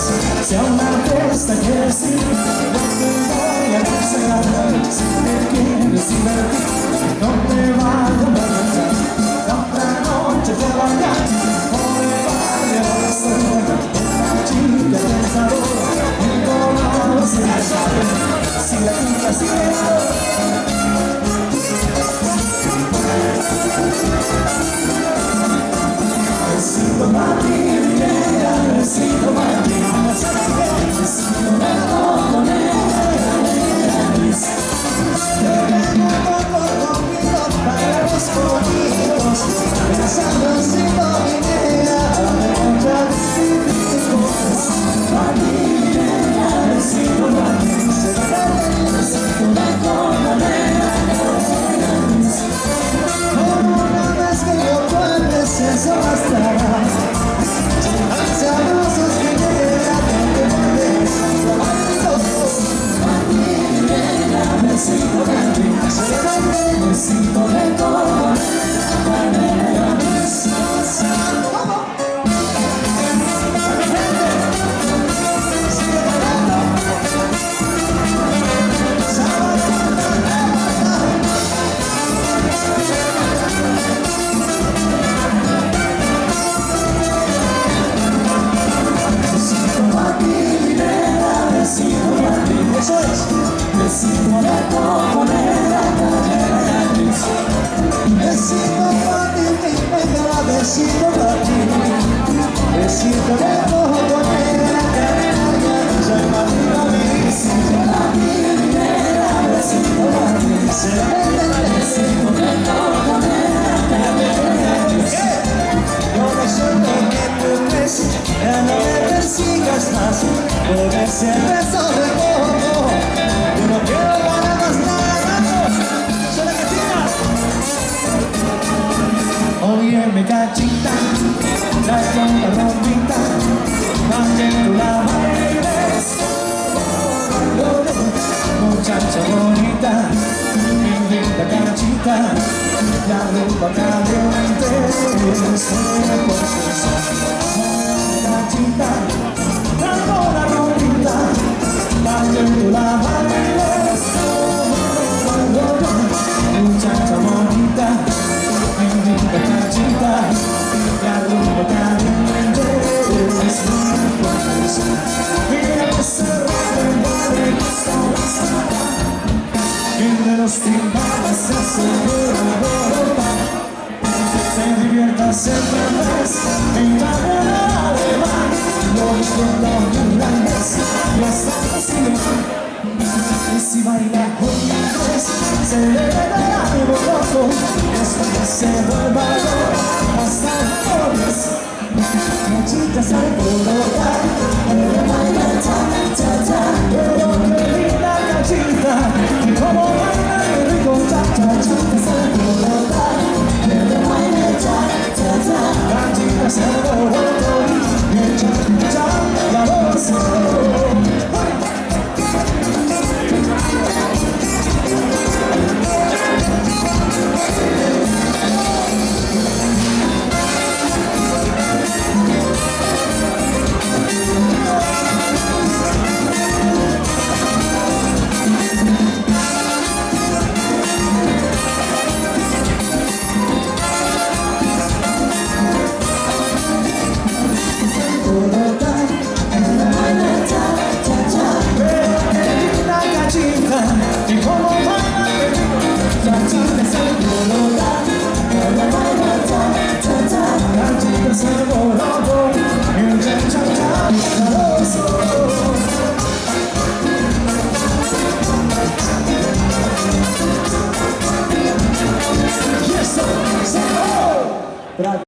Si a una fiesta quieres ir, yo te voy a enseñar. Si te quieres divertir, no te vayas a marchar. La otra noche te bailar, por el barrio de la zona, una chica tentadora, un colado sin saber. Si la chica sigue besito para ti, minera, besito para ti, besito de coconera, gris. Te vengo conmigo para los bonitos, besando besito minera, de muchas besito para ti, minera, besito para ti, besito de coconera, gris. Como una vez que yo vuelves, eso bastará. Sabrosos que llegan, que vuelves a minera, besito de ti, besito de coconera, eso es, besito de coconera, gris. Besito para ti, mi negra, besito para ti. Besito de coconera, gris. Soy Martina Gris. Besito para ti, mi negra, besito para ti. Besito de coconera, gris. Yo no soy lo que tú crees, ya no me persigas más por ese beso de coco. Yo no quiero para más nada, solo que sigas. Oye, mi cachita, trae con la ropita, también tú la bailes. Muchacha bonita, mi linda cachita, la rumba caliente, suena por su son. Cachita, trae con la ropita, también tú la bailes. Muchacha bonita, mi linda cachita, la rumba caliente, suena por su son. Mira que se revuelve y de los timbales se asegura se divierta siempre más en la buena alemán. Los irlandeses ya están así. Y si baila con inglés, se le verá mi borrojo. Después se vuelva hasta el jueves. La chica se alborotar, pero baila cha-cha-cha. Pero qué linda cachita, y como baila el rico cha-cha-cha. Se alborotar, pero baila cha-cha-cha. La chica se alborotar, y cha-cha-cha, la voz se y como baila el ritmo, la chica se